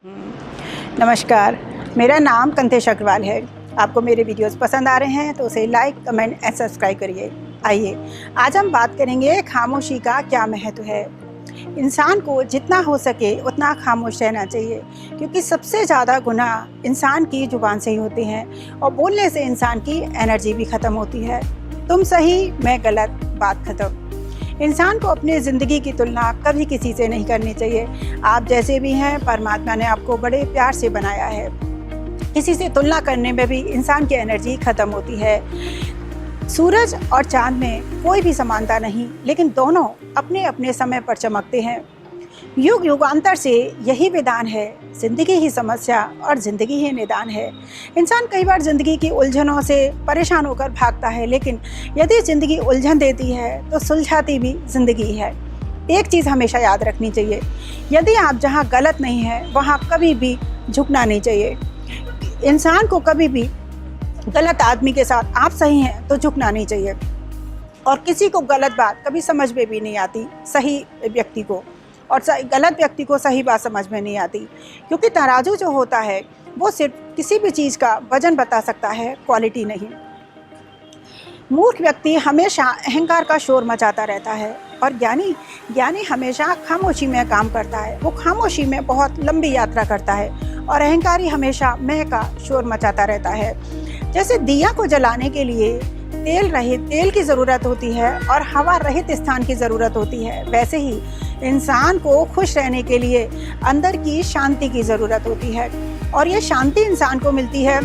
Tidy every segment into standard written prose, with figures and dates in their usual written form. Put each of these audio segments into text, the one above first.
नमस्कार, मेरा नाम कंतेश अग्रवाल है। आपको मेरे वीडियोस पसंद आ रहे हैं तो उसे लाइक, कमेंट एंड सब्सक्राइब करिए। आइए, आज हम बात करेंगे खामोशी का क्या महत्व है। इंसान को जितना हो सके उतना खामोश रहना चाहिए, क्योंकि सबसे ज़्यादा गुनाह इंसान की ज़ुबान से ही होते हैं और बोलने से इंसान की एनर्जी भी ख़त्म होती है। तुम सही, मैं गलत, बात ख़त्म। इंसान को अपनी ज़िंदगी की तुलना कभी किसी से नहीं करनी चाहिए। आप जैसे भी हैं, परमात्मा ने आपको बड़े प्यार से बनाया है। किसी से तुलना करने में भी इंसान की एनर्जी ख़त्म होती है। सूरज और चाँद में कोई भी समानता नहीं, लेकिन दोनों अपने अपने समय पर चमकते हैं। युग युगांतर से यही विधान है, ज़िंदगी ही समस्या और ज़िंदगी ही निदान है। इंसान कई बार ज़िंदगी की उलझनों से परेशान होकर भागता है, लेकिन यदि ज़िंदगी उलझन देती है तो सुलझाती भी ज़िंदगी है। एक चीज़ हमेशा याद रखनी चाहिए, यदि आप जहाँ गलत नहीं हैं वहाँ कभी भी झुकना नहीं चाहिए। इंसान को कभी भी गलत आदमी के साथ आप सही हैं तो झुकना नहीं चाहिए, और किसी को गलत बात कभी समझ में भी नहीं आती सही व्यक्ति को, और गलत व्यक्ति को सही बात समझ में नहीं आती, क्योंकि तराजू जो होता है वो सिर्फ किसी भी चीज़ का वजन बता सकता है, क्वालिटी नहीं। मूर्ख व्यक्ति हमेशा अहंकार का शोर मचाता रहता है, और ज्ञानी हमेशा खामोशी में काम करता है। वो खामोशी में बहुत लंबी यात्रा करता है, और अहंकारी हमेशा मैं का शोर मचाता रहता है। जैसे दिया को जलाने के लिए तेल की ज़रूरत होती है और हवा रहित स्थान की ज़रूरत होती है, वैसे ही इंसान को खुश रहने के लिए अंदर की शांति की ज़रूरत होती है। और ये शांति इंसान को मिलती है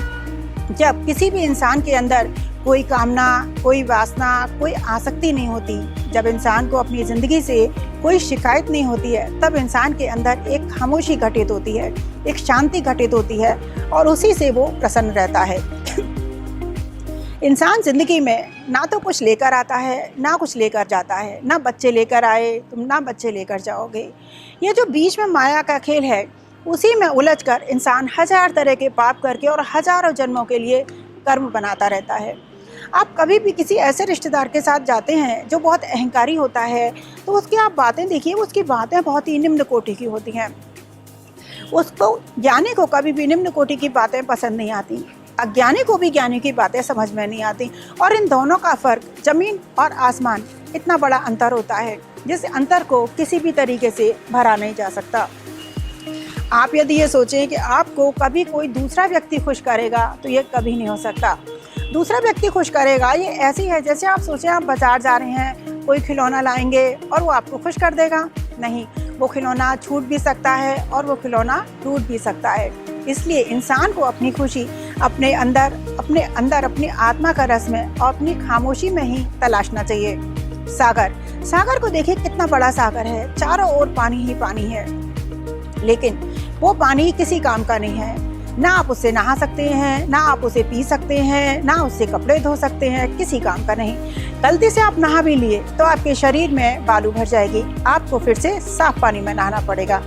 जब किसी भी इंसान के अंदर कोई कामना, कोई वासना, कोई आसक्ति नहीं होती। जब इंसान को अपनी ज़िंदगी से कोई शिकायत नहीं होती है, तब इंसान के अंदर एक खामोशी घटित होती है, एक शांति घटित होती है, और उसी से वो प्रसन्न रहता है। इंसान ज़िंदगी में ना तो कुछ लेकर आता है, ना कुछ लेकर जाता है। ना बच्चे लेकर आए तुम, ना बच्चे लेकर जाओगे। ये जो बीच में माया का खेल है, उसी में उलझकर इंसान हजार तरह के पाप करके और हजारों जन्मों के लिए कर्म बनाता रहता है। आप कभी भी किसी ऐसे रिश्तेदार के साथ जाते हैं जो बहुत अहंकारी होता है, तो उसकी आप बातें देखिए, उसकी बातें बहुत ही निम्न कोटि की होती हैं। उसको, ज्ञानी को कभी भी निम्न कोटि की बातें पसंद नहीं आती, अज्ञानी को भी ज्ञानी की बातें समझ में नहीं आती, और इन दोनों का फ़र्क ज़मीन और आसमान, इतना बड़ा अंतर होता है जिस अंतर को किसी भी तरीके से भरा नहीं जा सकता। आप यदि ये सोचें कि आपको कभी कोई दूसरा व्यक्ति खुश करेगा, तो ये कभी नहीं हो सकता। दूसरा व्यक्ति खुश करेगा, ये ऐसी है जैसे आप सोचें आप बाज़ार जा रहे हैं, कोई खिलौना लाएंगे और वो आपको खुश कर देगा। नहीं, वो खिलौना छूट भी सकता है और वो खिलौना टूट भी सकता है। इसलिए इंसान को अपनी खुशी अपने अंदर अपनी आत्मा का रस में और अपनी खामोशी में ही तलाशना चाहिए। सागर को देखिए, कितना बड़ा सागर है, चारों ओर पानी ही पानी है, लेकिन वो पानी किसी काम का नहीं है। ना आप उससे नहा सकते हैं, ना आप उसे पी सकते हैं, ना उससे कपड़े धो सकते हैं, किसी काम का नहीं। गलती से आप नहा भी लिए तो आपके शरीर में बालू भर जाएगी, आपको फिर से साफ पानी में नहाना पड़ेगा।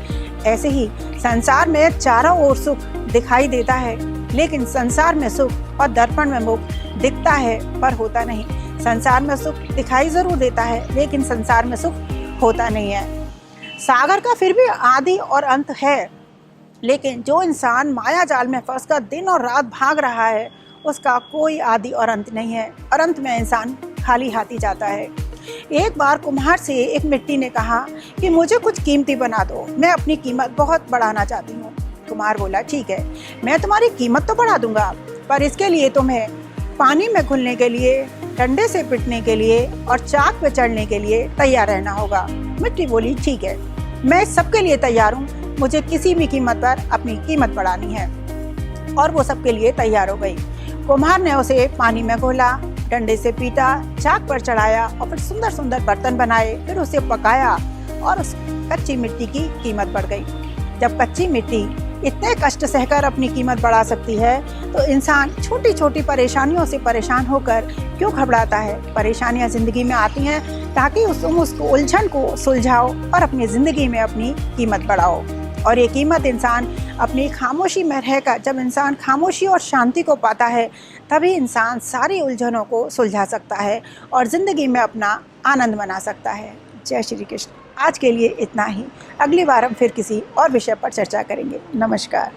ऐसे ही संसार में चारों ओर सुख दिखाई देता है, लेकिन संसार में सुख और दर्पण में मुख दिखता है पर होता नहीं। संसार में सुख दिखाई जरूर देता है, लेकिन संसार में सुख होता नहीं है। सागर का फिर भी आदि और अंत है, लेकिन जो इंसान माया जाल में फंसकर दिन और रात भाग रहा है, उसका कोई आदि और अंत नहीं है, और अंत में इंसान खाली हाथी जाता है। एक बार कुम्हार से एक मिट्टी ने कहा कि मुझे कुछ कीमती बना दो, मैं अपनी कीमत बहुत बढ़ाना चाहती हूँ। कुम्हार बोला, ठीक है, मैं तुम्हारी कीमत तो बढ़ा दूंगा, पर इसके लिए तुम्हें पानी में घुलने के लिए, डंडे से पिटने के लिए और चाक पे चढ़ने के लिए तैयार रहना होगा। मिट्टी बोली, ठीक है, मैं सबके लिए तैयार हूँ, मुझे किसी भी कीमत पर अपनी कीमत बढ़ानी है। और वो सबके लिए तैयार हो गई। कुम्हार ने उसे पानी में घोला, डंडे से पीटा, चाक पर चढ़ाया और फिर सुंदर सुंदर बर्तन बनाए, फिर उसे पकाया, और उस कच्ची मिट्टी की कीमत बढ़ गई। जब कच्ची मिट्टी इतने कष्ट सहकर अपनी कीमत बढ़ा सकती है, तो इंसान छोटी छोटी परेशानियों से परेशान होकर क्यों घबराता है। परेशानियां ज़िंदगी में आती हैं ताकि उसको उलझन को सुलझाओ और अपनी ज़िंदगी में अपनी कीमत बढ़ाओ। और ये कीमत इंसान अपनी खामोशी में रहकर, जब इंसान खामोशी और शांति को पाता है, तभी इंसान सारी उलझनों को सुलझा सकता है और ज़िंदगी में अपना आनंद मना सकता है। जय श्री कृष्ण। आज के लिए इतना ही। अगली बार हम फिर किसी और विषय पर चर्चा करेंगे। नमस्कार।